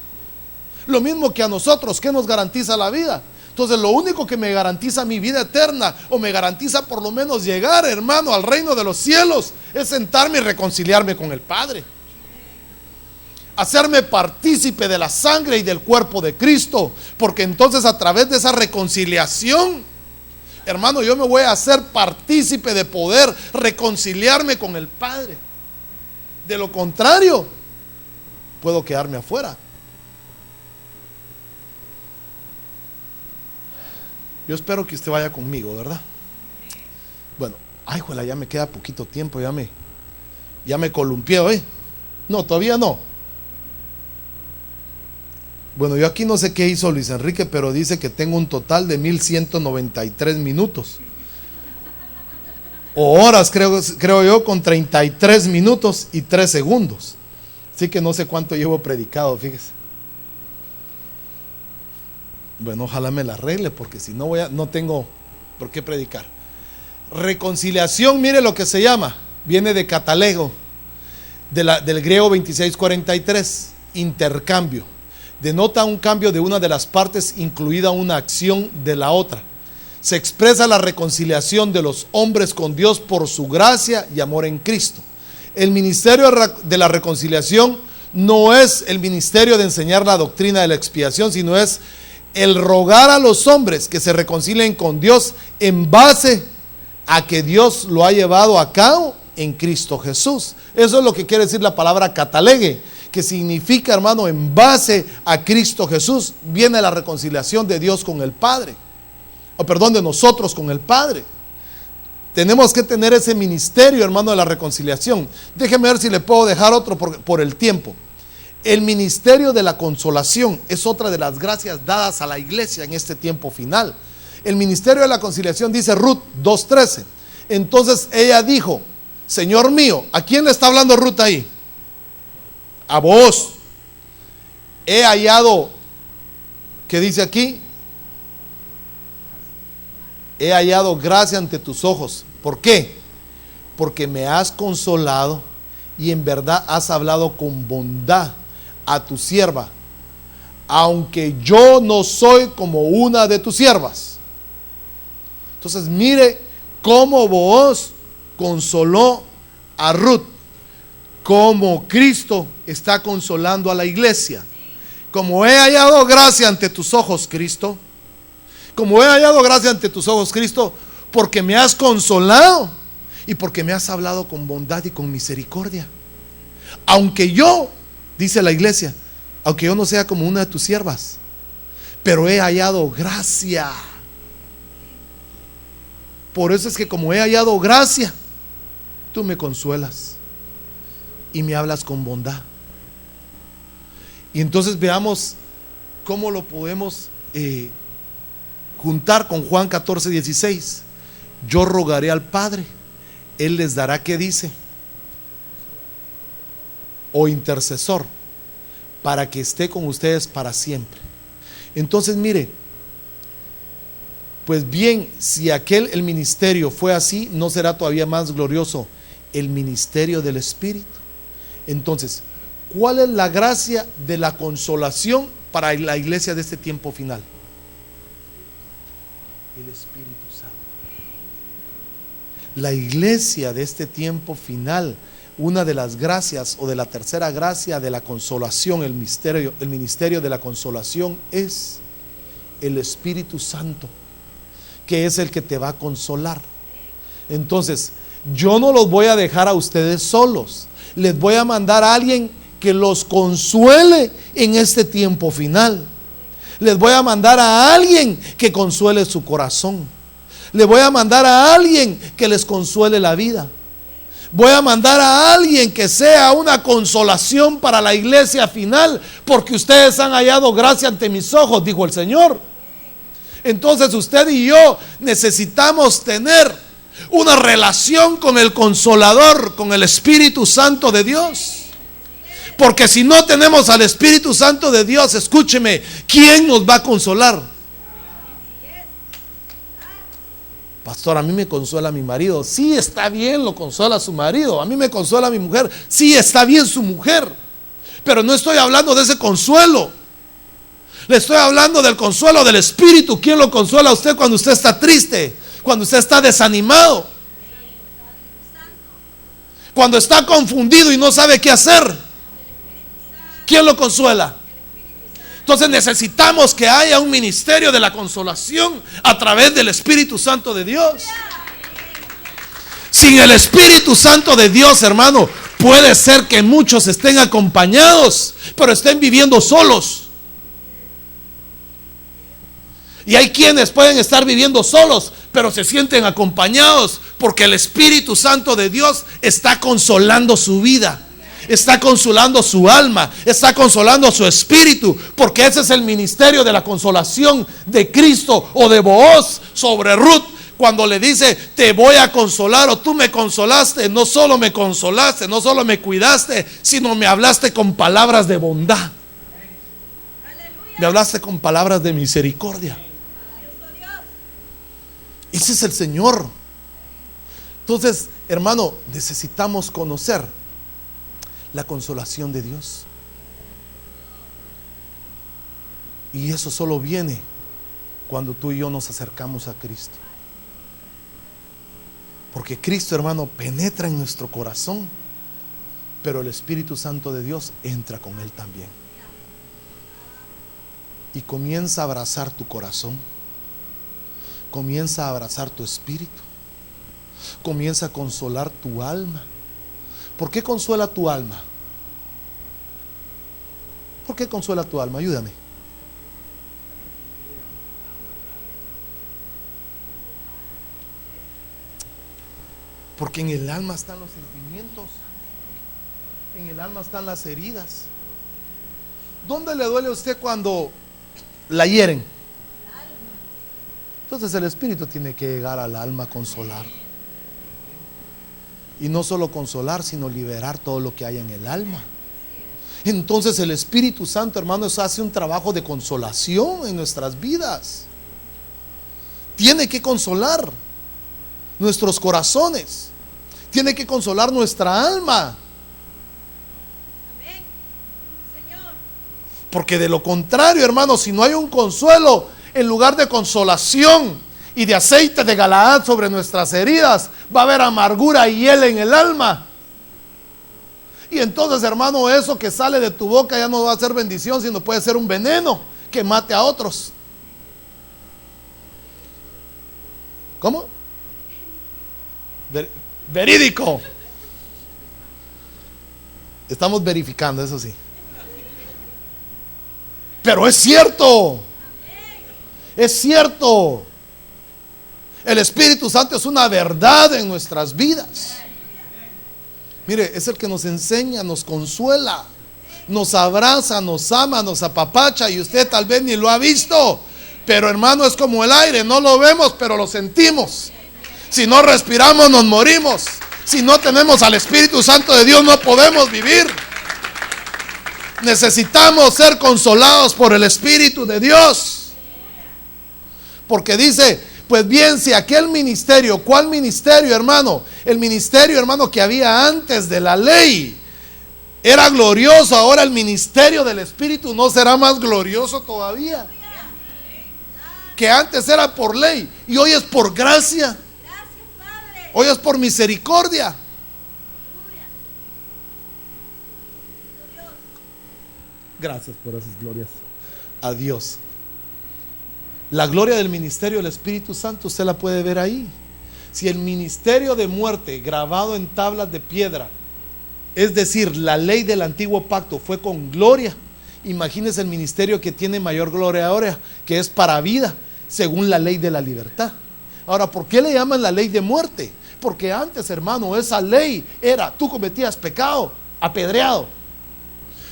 Lo mismo que a nosotros, ¿qué nos garantiza la vida? Entonces, lo único que me garantiza mi vida eterna, o me garantiza por lo menos llegar, hermano, al reino de los cielos, es sentarme y reconciliarme con el Padre. Hacerme partícipe de la sangre y del cuerpo de Cristo, porque entonces a través de esa reconciliación, hermano, yo me voy a hacer partícipe de poder reconciliarme con el Padre. De lo contrario, puedo quedarme afuera. Yo espero que usted vaya conmigo, ¿verdad? Bueno, ay, juela, ya me queda poquito tiempo, ya me columpié, ¿eh? No, todavía no. Bueno, yo aquí no sé qué hizo Luis Enrique, pero dice que tengo un total de 1193 minutos. O horas, creo yo, con 33 minutos y 3 segundos. Así que no sé cuánto llevo predicado, fíjese. Bueno, ojalá me la arregle, porque si no no tengo por qué predicar. Reconciliación, mire lo que se llama. Viene de catalego, del griego 2643, intercambio. Denota un cambio de una de las partes, incluida una acción de la otra. Se expresa la reconciliación de los hombres con Dios por su gracia y amor en Cristo. El ministerio de la reconciliación no es el ministerio de enseñar la doctrina de la expiación, sino es el rogar a los hombres que se reconcilien con Dios en base a que Dios lo ha llevado a cabo en Cristo Jesús. Eso es lo que quiere decir la palabra catalegue, que significa, hermano, en base a Cristo Jesús viene la reconciliación de Dios con el Padre, o perdón, de nosotros con el Padre. Tenemos que tener ese ministerio, hermano, de la reconciliación. Déjeme ver si le puedo dejar otro por el tiempo. El ministerio de la consolación es otra de las gracias dadas a la iglesia en este tiempo final. El ministerio de la conciliación, dice Ruth 2:13. Entonces ella dijo: Señor mío, ¿a quién le está hablando Ruth ahí? A vos. He hallado, ¿qué dice aquí? He hallado gracia ante tus ojos. ¿Por qué? Porque me has consolado y en verdad has hablado con bondad a tu sierva, aunque yo no soy como una de tus siervas. Entonces mire cómo Booz consoló a Ruth, como Cristo está consolando a la iglesia. Como he hallado gracia ante tus ojos, Cristo, como he hallado gracia ante tus ojos, Cristo, porque me has consolado y porque me has hablado con bondad y con misericordia. Aunque yo, dice la iglesia, aunque yo no sea como una de tus siervas, pero he hallado gracia. Por eso es que como he hallado gracia, tú me consuelas y me hablas con bondad. Y entonces veamos cómo lo podemos juntar con Juan 14:16. Yo rogaré al Padre, Él les dará, ¿qué dice? O intercesor, para que esté con ustedes para siempre. Entonces mire, pues bien, si el ministerio fue así, ¿no será todavía más glorioso el ministerio del Espíritu? Entonces, ¿cuál es la gracia de la consolación para la iglesia de este tiempo final? El Espíritu Santo. La iglesia de este tiempo final, una de las gracias o de la tercera gracia de la consolación, el ministerio de la consolación es el Espíritu Santo, que es el que te va a consolar. Entonces, yo no los voy a dejar a ustedes solos. Les voy a mandar a alguien que los consuele en este tiempo final. Les voy a mandar a alguien que consuele su corazón. Les voy a mandar a alguien que les consuele la vida. Voy a mandar a alguien que sea una consolación para la iglesia final, porque ustedes han hallado gracia ante mis ojos, dijo el Señor. Entonces usted y yo necesitamos tener una relación con el Consolador, con el Espíritu Santo de Dios. Porque si no tenemos al Espíritu Santo de Dios, escúcheme, ¿quién nos va a consolar? Pastor, a mí me consuela mi marido. Sí, está bien, lo consuela su marido. A mí me consuela mi mujer. Sí, está bien su mujer. Pero no estoy hablando de ese consuelo. Le estoy hablando del consuelo del Espíritu. ¿Quién lo consuela a usted cuando usted está triste? Cuando usted está desanimado. Cuando está confundido y no sabe qué hacer. ¿Quién lo consuela? Entonces necesitamos que haya un ministerio de la consolación a través del Espíritu Santo de Dios. Sin el Espíritu Santo de Dios, hermano, puede ser que muchos estén acompañados, pero estén viviendo solos. Y hay quienes pueden estar viviendo solos, pero se sienten acompañados, porque el Espíritu Santo de Dios está consolando su vida. Está consolando su alma, está consolando su espíritu, porque ese es el ministerio de la consolación de Cristo o de Booz sobre Ruth, cuando le dice: te voy a consolar, o tú me consolaste. No solo me consolaste, no solo me cuidaste, sino me hablaste con palabras de bondad, me hablaste con palabras de misericordia. Ese es el Señor. Entonces, hermano, necesitamos conocer la consolación de Dios. Y eso solo viene cuando tú y yo nos acercamos a Cristo. Porque Cristo, hermano, penetra en nuestro corazón, pero el Espíritu Santo de Dios entra con Él también. Y comienza a abrazar tu corazón. Comienza a abrazar tu espíritu. Comienza a consolar tu alma. ¿Por qué consuela tu alma? ¿Por qué consuela tu alma? Ayúdame. Porque en el alma están los sentimientos. En el alma están las heridas. ¿Dónde le duele a usted cuando la hieren? Entonces el Espíritu tiene que llegar al alma a consolar. Y no solo consolar, sino liberar todo lo que hay en el alma. Entonces el Espíritu Santo, hermanos, hace un trabajo de consolación en nuestras vidas. Tiene que consolar nuestros corazones. Tiene que consolar nuestra alma. Porque de lo contrario, hermanos, si no hay un consuelo, en lugar de consolación y de aceite de Galaad sobre nuestras heridas, va a haber amargura y hiel en el alma. Y entonces, hermano, eso que sale de tu boca ya no va a ser bendición, sino puede ser un veneno que mate a otros. ¿Cómo? Verídico. Estamos verificando, eso sí. Pero es cierto. Es cierto. El Espíritu Santo es una verdad en nuestras vidas. Mire, es el que nos enseña, nos consuela, nos abraza, nos ama, nos apapacha, y usted tal vez ni lo ha visto, pero hermano, es como el aire, no lo vemos, pero lo sentimos. Si no respiramos, nos morimos. Si no tenemos al Espíritu Santo de Dios, no podemos vivir. Necesitamos ser consolados por el Espíritu de Dios. Porque dice: pues bien, si aquel ministerio, ¿cuál ministerio, hermano? El ministerio, hermano, que había antes de la ley era glorioso, ahora el ministerio del Espíritu no será más glorioso todavía. Que antes era por ley y hoy es por gracia. Hoy es por misericordia. Gracias por esas glorias a Dios. La gloria del ministerio del Espíritu Santo usted la puede ver ahí. Si el ministerio de muerte grabado en tablas de piedra es decir, la ley del antiguo pacto fue con gloria, imagínense el ministerio que tiene mayor gloria ahora, que es para vida, según la ley de la libertad. Ahora, ¿por qué le llaman la ley de muerte? Porque antes, hermano, esa ley era, tú cometías pecado, apedreado.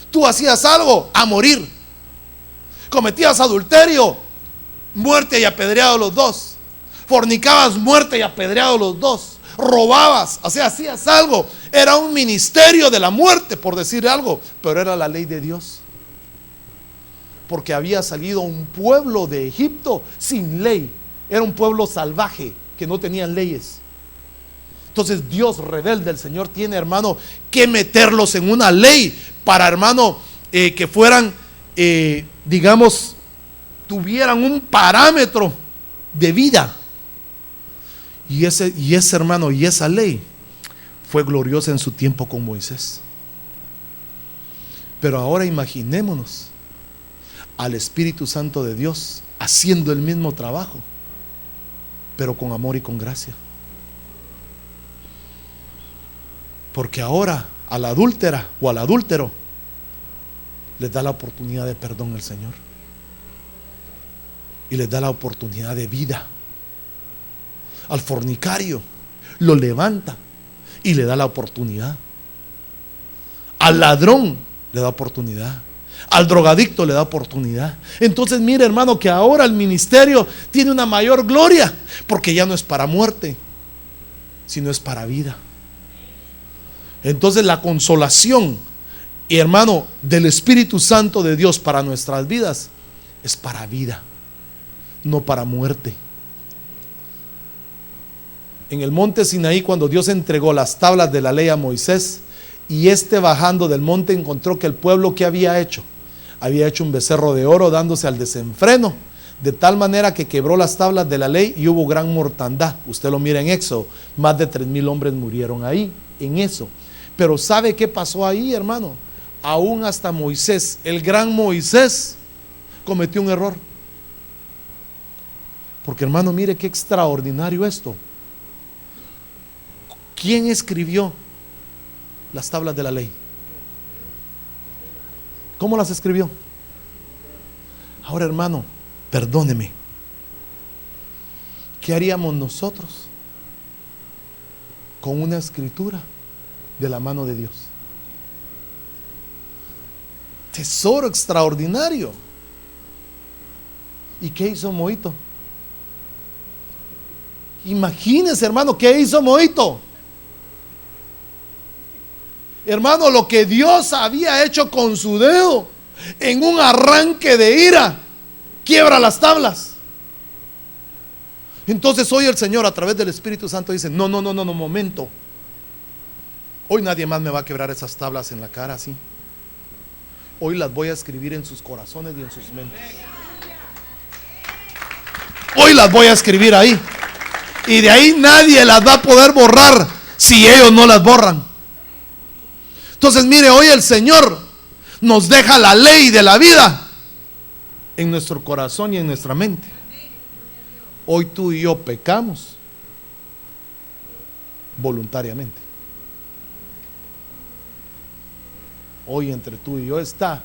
Tú hacías algo, a morir. Cometías adulterio, muerte y apedreado los dos. Fornicabas, muerte y apedreado los dos. Robabas, o sea, hacías algo. Era un ministerio de la muerte, por decir algo, pero era la ley de Dios. Porque había salido un pueblo de Egipto sin ley. Era un pueblo salvaje que no tenían leyes. Entonces Dios rebelde, el Señor tiene, hermano, que meterlos en una ley para, hermano, que fueran, digamos, tuvieran un parámetro de vida. Y ese hermano, y esa ley fue gloriosa en su tiempo con Moisés. Pero ahora imaginémonos al Espíritu Santo de Dios haciendo el mismo trabajo, pero con amor y con gracia. Porque ahora a la adúltera o al adúltero les da la oportunidad de perdón el Señor, y les da la oportunidad de vida. Al fornicario lo levanta y le da la oportunidad. Al ladrón le da oportunidad. Al drogadicto le da oportunidad. Entonces mire, hermano, que ahora el ministerio tiene una mayor gloria, porque ya no es para muerte, sino es para vida. Entonces la consolación, y hermano, del Espíritu Santo de Dios para nuestras vidas es para vida, no para muerte. En el monte Sinaí, cuando Dios entregó las tablas de la ley a Moisés, y bajando del monte encontró que el pueblo, que había hecho un becerro de oro dándose al desenfreno, de tal manera que quebró las tablas de la ley y hubo gran mortandad. Usted lo mira en Éxodo, más de 3,000 hombres murieron ahí, en eso. Pero ¿sabe qué pasó ahí, hermano? Aún hasta Moisés, el gran Moisés, cometió un error. Porque, hermano, mire qué extraordinario esto. ¿Quién escribió las tablas de la ley? ¿Cómo las escribió? Ahora, hermano, perdóneme, ¿qué haríamos nosotros con una escritura de la mano de Dios? Tesoro extraordinario. ¿Y qué hizo Moito? Imagínense, hermano, ¿qué hizo Moito? Hermano, lo que Dios había hecho con su dedo, en un arranque de ira, quiebra las tablas. Entonces hoy el Señor, a través del Espíritu Santo, dice: no, momento. Hoy nadie más me va a quebrar esas tablas en la cara así. Hoy las voy a escribir en sus corazones y en sus mentes. Hoy las voy a escribir ahí. Y de ahí nadie las va a poder borrar si ellos no las borran. Entonces mire, hoy el Señor nos deja la ley de la vida en nuestro corazón y en nuestra mente. Hoy tú y yo pecamos voluntariamente. Hoy entre tú y yo está: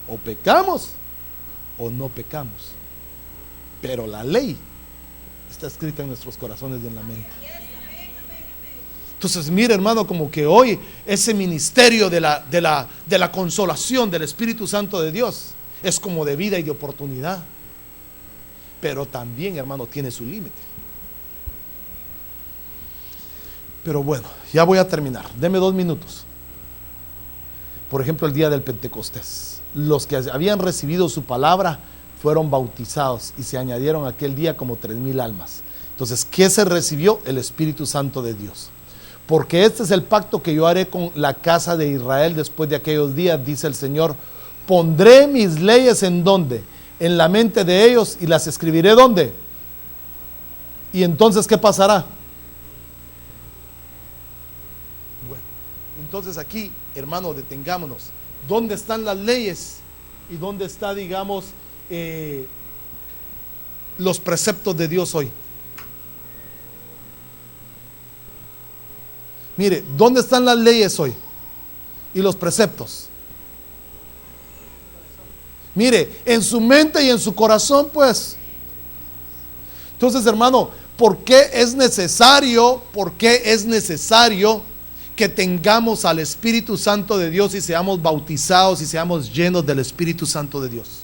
o pecamos o no pecamos. Pero la ley está escrita en nuestros corazones y en la mente. Entonces mire, hermano, como que hoy ese ministerio de la consolación del Espíritu Santo de Dios es como de vida y de oportunidad, pero también, hermano, tiene su límite. Pero bueno, ya voy a terminar, deme 2 minutos. Por ejemplo, el día del Pentecostés, los que habían recibido su palabra fueron bautizados y se añadieron aquel día como 3,000 almas. Entonces, ¿qué se recibió? El Espíritu Santo de Dios. Porque este es el pacto que yo haré con la casa de Israel después de aquellos días, dice el Señor. Pondré mis leyes ¿en dónde? En la mente de ellos, y las escribiré ¿dónde? Y entonces, ¿qué pasará? Bueno, entonces aquí, hermano, detengámonos. ¿Dónde están las leyes? ¿Y dónde está, digamos, los preceptos de Dios hoy? Mire, ¿dónde están las leyes hoy? y los preceptos. Mire, en su mente y en su corazón, pues. Entonces, hermano, ¿por qué es necesario que tengamos al Espíritu Santo de Dios y seamos bautizados y seamos llenos del Espíritu Santo de Dios?